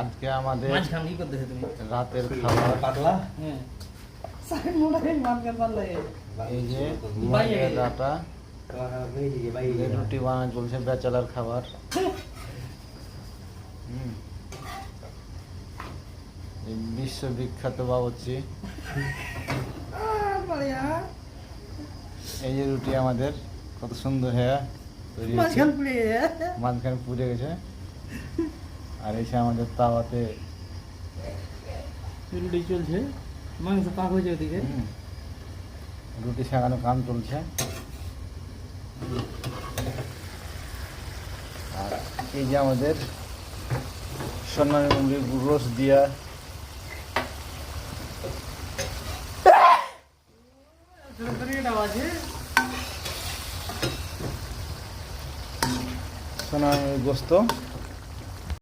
আজকে আমাদের রাতের খাবার এই যে মুরগির ডাটা রুটি বানানো চলছে, ব্যাচেলার খাবার। বিশ্ববিখ্যাত বাবুর্চি। এই যে রুটি আমাদের কত সুন্দর হয়ে তৈরি হয়েছে, মাঝখানে পুড়ে গেছে। আর এসে আমাদের তাওয়াতে রুটি চলছে, মাংস পাক হয়েছে ওদিকে, রুটি সেঁকানো কাম চলছে। আর এই যে আমাদের সোনালী মুরগির রোস্ট দিয়া সোনালী গোস্ত।